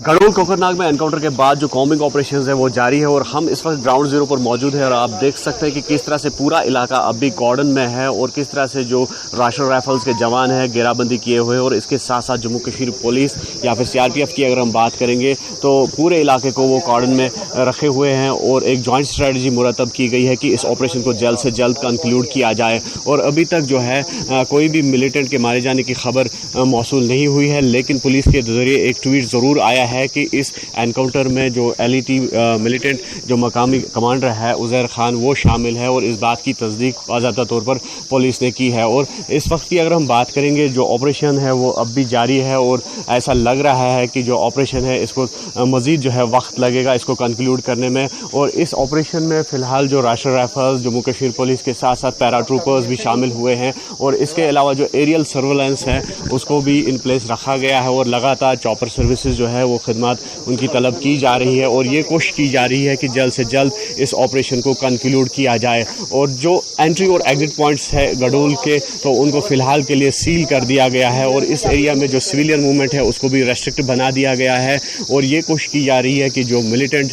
गढ़ोल कोकरनाग में एनकाउंटर के बाद जो कॉम्बिंग ऑपरेशंस है वो जारी है और हम इस वक्त ग्राउंड जीरो पर मौजूद है और आप देख सकते हैं कि किस तरह से पूरा इलाका अब भी कॉर्डन में है और किस तरह से जो राष्ट्रीय राइफल्स के जवान हैं घेराबंदी किए हुए और इसके साथ साथ जम्मू कश्मीर पुलिस या फिर सीआरपीएफ की अगर हम बात करेंगे तो पूरे इलाके को वो कॉर्डन में रखे हुए हैं और एक जॉइंट स्ट्रेटजी मुरतब की गई है कि इस ऑपरेशन को जल्द से जल्द कंक्लूड किया जाए। और अभी तक जो है कोई भी मिलिटेंट के मारे जाने की खबर मौसूल नहीं हुई है, लेकिन पुलिस के जरिए एक ट्वीट ज़रूर आया है कि इस एनकाउंटर में जो एलईटी मिलिटेंट जो मकामी कमांडर है उज़ैर खान वो शामिल है और इस बात की तस्दीक बाज़ाब्ता तौर पर पुलिस ने की है। और इस वक्त की अगर हम बात करेंगे जो ऑपरेशन है वो अब भी जारी है और ऐसा लग रहा है कि जो ऑपरेशन है इसको मज़ीद जो है वक्त लगेगा इसको कंक्लूड करने में। और इस ऑपरेशन में फ़िलहाल जो राष्ट्रीय राइफल्स जम्मू कश्मीर पुलिस के साथ साथ पैरा ट्रूपर्स भी शामिल हुए हैं और इसके अलावा जो एरियल सर्वेलेंस है उसको भी इन प्लेस रखा गया है और लगातार चॉपर सर्विसेज जो है वो खिदमत उनकी तलब की जा रही है और ये कोशिश की जा रही है कि जल्द से जल्द इस ऑपरेशन को कंक्लूड किया जाए। और जो एंट्री और एग्जिट पॉइंट्स है गढ़ोल के तो उनको फ़िलहाल के लिए सील कर दिया गया है और इस एरिया में जो सिविलियन मूवमेंट है उसको भी रेस्ट्रिक्ट बना दिया गया है और ये कोशिश की जा रही है कि जो मिलिटेंट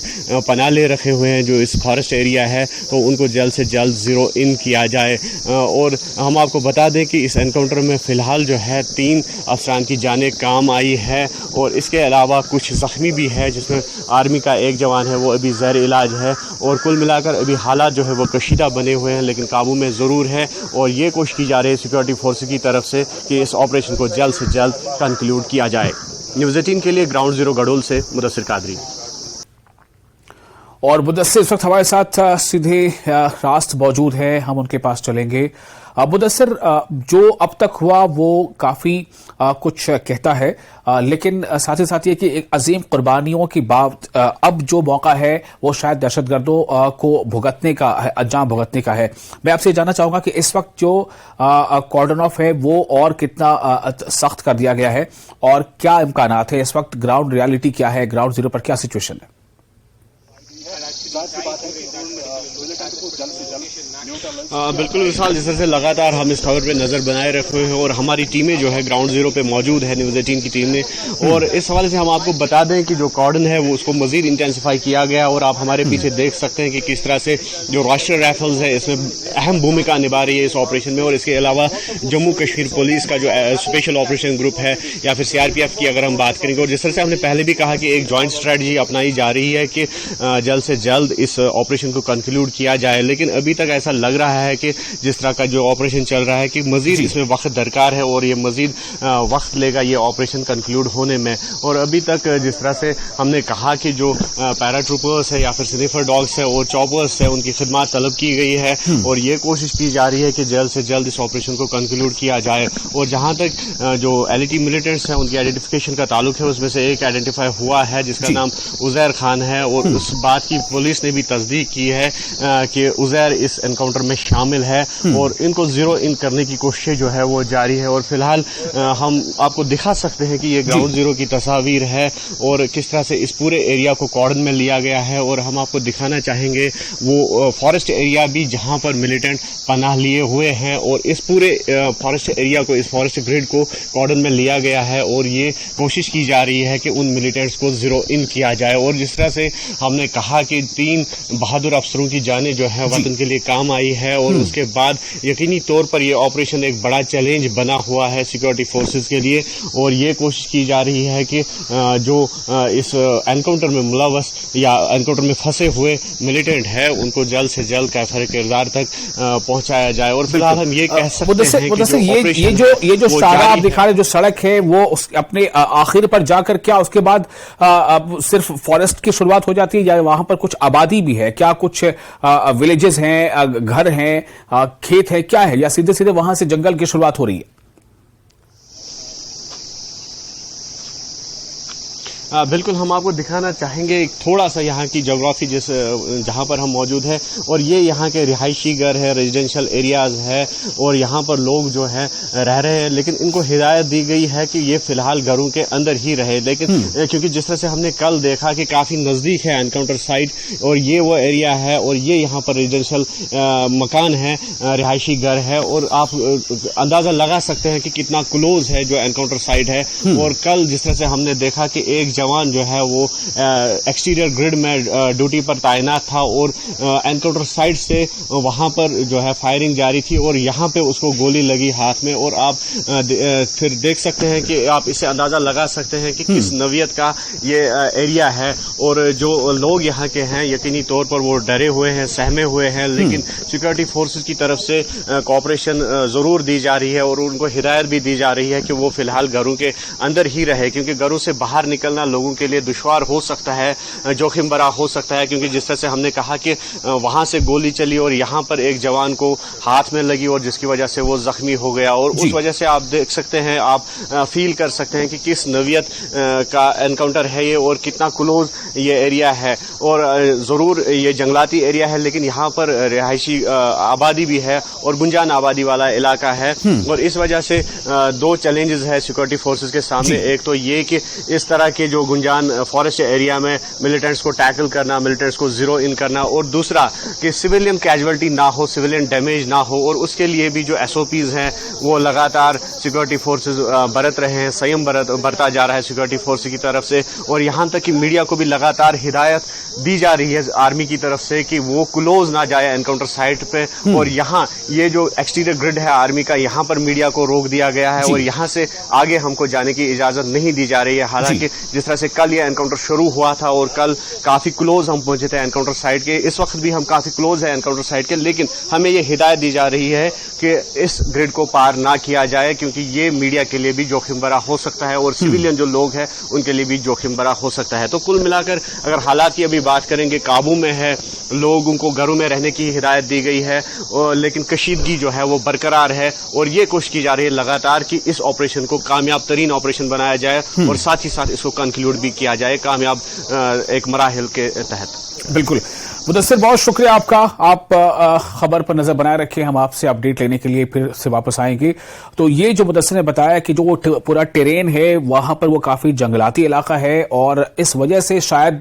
पनाह ले रखे हुए हैं जो इस फॉरेस्ट एरिया है तो उनको जल्द से जल्द ज़ीरो इन किया जाए। और हम आपको बता दें कि इस एनकाउंटर में फ़िलहाल जो है 3 अफसरान की जानें काम आई है और इसके अलावा कुछ ज़ख्मी भी है जिसमें आर्मी का एक जवान है वो अभी ज़ेर इलाज है। और कुल मिलाकर अभी हालात जो है वो कशीदा बने हुए हैं लेकिन काबू में ज़रूर है और ये कोशिश की जा रही है सिक्योरिटी फोर्सेस की तरफ से कि इस ऑपरेशन को जल्द से जल्द कंक्लूड किया जाए। न्यूज़ 18 के लिए ग्राउंड जीरो गढ़ोल से मुदस्सिर कादरी। और मुदस्सिर इस वक्त हमारे साथ सीधे रास्त मौजूद है, हम उनके पास चलेंगे। मुदस्सिर, जो अब तक हुआ वो काफ़ी कुछ कहता है, लेकिन साथ ही साथ ये कि एक अजीम कुर्बानियों की बात अब जो मौका है वो शायद दहशतगर्दों को भुगतने का है, अंजाम भुगतने का है। मैं आपसे जानना चाहूँगा कि इस वक्त जो कॉर्डन ऑफ है वो और कितना सख्त कर दिया गया है और क्या इम्कानात है, इस वक्त ग्राउंड रियलिटी क्या है, ग्राउंड जीरो पर क्या सिचुएशन है? बिल्कुल विशाल, जिस तरह से लगातार हम इस खबर पे नज़र बनाए रखे हैं और हमारी टीमें जो है ग्राउंड जीरो पे मौजूद है न्यूज़ 18 की टीम ने। और इस हवाले से हम आपको बता दें कि जो कॉर्डन है वो उसको मजीद इंटेंसिफाई किया गया और आप हमारे पीछे देख सकते हैं कि किस तरह से जो राष्ट्रीय राइफल्स है इसमें अहम भूमिका निभा रही है इस ऑपरेशन में। और इसके अलावा जम्मू कश्मीर पुलिस का जो स्पेशल ऑपरेशन ग्रुप है या फिर सीआरपीएफ की अगर हम बात करेंगे, और जिस तरह से हमने पहले भी कहा कि एक जॉइंट स्ट्रेटजी अपनाई जा रही है कि जल्द से जल्द इस ऑपरेशन को कंक्लूड किया जाए। लेकिन अभी तक ऐसा लग रहा है कि जिस तरह का जो ऑपरेशन चल रहा है कि मजीद इसमें वक्त दरकार है और ये मजीद वक्त लेगा ये ऑपरेशन कंक्लूड होने में। और अभी तक जिस तरह से हमने कहा कि जो पैरा ट्रूपर्स है या फिर स्निफर डॉग्स है और चॉपर्स है उनकी खिदमत तलब की गई है और ये कोशिश की जा रही है कि जल्द से जल्द इस ऑपरेशन को कंक्लूड किया जाए। और जहां तक जो एलईटी मिलिटेंट्स हैं उनकी आइडेंटिफिकेशन का ताल्लुक है उसमें से एक आइडेंटिफाई हुआ है जिसका नाम उज़ैर खान है और उस बात की पुलिस ने भी तस्दीक की है कि उज़ैर इस एनकाउंटर में शामिल है और इनको जीरो इन करने की कोशिश जो है वो जारी है। और फिलहाल हम आपको दिखा सकते हैं कि ये ग्राउंड जीरो की तस्वीर है और किस तरह से इस पूरे एरिया को कॉर्डन में लिया गया है। और हम आपको दिखाना चाहेंगे वो फॉरेस्ट एरिया भी जहां पर मिलिटेंट पनाह लिए हुए हैं और इस पूरे फॉरेस्ट एरिया को, इस फॉरेस्ट ग्रिड को कॉर्डन में लिया गया है और ये कोशिश की जा रही है कि उन मिलिटेंट्स को जीरो इन किया जाए। और जिस तरह से हमने कहा कि 3 बहादुर अफसरों की जानें जो है वतन के लिए काम आई है और उसके बाद यकीनी तौर पर यह ऑपरेशन एक बड़ा चैलेंज बना हुआ है सिक्योरिटी फोर्सेस के लिए। और ये कोशिश की जा रही है कि जो इस एनकाउंटर में मुलव्वस या एनकाउंटर में फंसे हुए मिलिटेंट है उनको जल्द से जल्द कैफर किरदार तक पहुंचाया जाए। और फिलहाल हम ये कह सकते हैं कि ये जो सारा आप दिखा रहे जो सड़क है वो अपने आखिर पर जाकर क्या उसके बाद सिर्फ फॉरेस्ट की शुरुआत हो जाती है या वहां पर कुछ आबादी भी है? क्या कुछ विलेजेस हैं, घर हैं, खेत है, क्या है, या सीधे सीधे वहां से जंगल की शुरुआत हो रही है? बिल्कुल, हम आपको दिखाना चाहेंगे एक थोड़ा सा यहाँ की ज्योग्राफी जहाँ पर हम मौजूद हैं। और ये यहाँ के रिहायशी घर है, रेजिडेंशियल एरियाज है और यहाँ पर लोग जो है रह रहे हैं, लेकिन इनको हिदायत दी गई है कि ये फिलहाल घरों के अंदर ही रहे। लेकिन क्योंकि जिस तरह से हमने कल देखा कि काफ़ी नज़दीक है एनकाउंटर साइट और ये वो एरिया है और ये यहाँ पर रेजिडेंशियल मकान है, रिहायशी घर है और आप अंदाज़ा लगा सकते हैं कि कितना क्लोज है जो एनकाउंटर साइट है। और कल जिस तरह से हमने देखा कि एक जवान जो है वो एक्सटीरियर ग्रिड में ड्यूटी पर तैनात था और एनकाउंटर साइट से वहां पर जो है फायरिंग जारी थी और यहां पे उसको गोली लगी हाथ में। और आप फिर देख सकते हैं कि आप इससे अंदाजा लगा सकते हैं कि किस नवियत का ये एरिया है और जो लोग यहाँ के हैं यकीनी तौर पर वो डरे हुए हैं, सहमे हुए हैं, लेकिन सिक्योरिटी फोर्सेस की तरफ से कोऑपरेशन जरूर दी जा रही है और उनको हिदायत भी दी जा रही है कि वो फिलहाल घरों के अंदर ही रहे, क्योंकि घरों से बाहर निकलना लोगों के लिए दुश्वार हो सकता है, जोखिम भरा हो सकता है, क्योंकि जिस तरह से हमने कहा कि वहां से गोली चली और यहाँ पर एक जवान को हाथ में लगी और जिसकी वजह से वो जख्मी हो गया। और उस वजह से आप देख सकते हैं, आप फील कर सकते हैं कि किस नवियत का एनकाउंटर है ये और कितना क्लोज ये एरिया है। और जरूर ये जंगलाती एरिया है लेकिन यहाँ पर रिहायशी आबादी भी है और गुंजान आबादी वाला इलाका है। और इस वजह से दो चैलेंजेस है सिक्योरिटी फोर्सेस के सामने। एक तो ये कि इस तरह के जो गुंजान फॉरेस्ट एरिया में मिलिटेंट्स को टैकल करना, मिलिटेंट्स को जीरो इन करना, और दूसरा कि सिविलियन कैजुअलिटी ना हो, सिविलियन डैमेज ना हो। और उसके लिए भी जो SOPs हैं वो लगातार सिक्योरिटी फोर्सेस बरत रहे हैं, संयम बरता जा रहा है सिक्योरिटी फोर्सेस की तरफ से। और यहाँ तक कि मीडिया को भी लगातार हिदायत दी जा रही है आर्मी की तरफ से कि वो क्लोज ना जाए एनकाउंटर साइट पे। और यहाँ ये जो एक्सटीरियर ग्रिड है आर्मी का, यहाँ पर मीडिया को रोक दिया गया है और यहाँ से आगे हमको जाने की इजाजत नहीं दी जा रही है। हालांकि जिस तरह से कल ये एनकाउंटर शुरू हुआ था और कल काफी क्लोज हम पहुंचे थे एनकाउंटर साइट के, इस वक्त भी हम काफी क्लोज है एनकाउंटर साइट के, लेकिन हमें ये हिदायत दी जा रही है कि इस ग्रिड को पार ना किया जाए, क्योंकि ये मीडिया के लिए भी जोखिम भरा हो सकता है और सिविलियन जो लोग हैं उनके लिए भी जोखिम भरा हो सकता है। तो कुल मिलाकर अगर हालात की अभी बात करेंगे, काबू में है, लोगों को घरों में रहने की हिदायत दी गई है, लेकिन कशीदगी जो है वो बरकरार है और ये कोशिश की जा रही है लगातार कि इस ऑपरेशन को कामयाब तरीन ऑपरेशन बनाया जाए और साथ ही साथ इसको कंक्लूड भी किया जाए कामयाब एक मराहिल के तहत। बिल्कुल मुदस्सिर, बहुत शुक्रिया आपका। आप खबर पर नजर बनाए रखें, हम आपसे अपडेट लेने के लिए फिर से वापस आएंगे। तो ये जो मुदस्सिर ने बताया कि जो पूरा टेरेन है वहां पर वो काफी जंगलाती इलाका है और इस वजह से शायद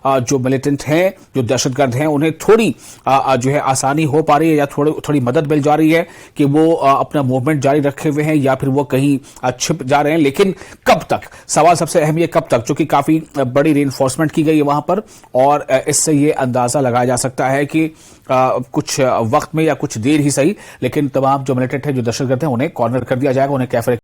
जो मिलिटेंट हैं, जो दहशतगर्द हैं, उन्हें थोड़ी जो है आसानी हो पा रही है या थोड़ी मदद मिल जा रही है कि वो अपना मूवमेंट जारी रखे हुए हैं या फिर वो कहीं छिप जा रहे हैं। लेकिन कब तक, सवाल सबसे अहम ये कब तक, जो कि काफी बड़ी रीइंफोर्समेंट की गई है वहां पर और इससे ये अंदाजा लगाया जा सकता है कि कुछ वक्त में या कुछ देर ही सही, लेकिन तमाम जो मिलिटेंट है, जो दहशतगर्द हैं, उन्हें कॉर्नर कर दिया जाएगा, उन्हें कैफे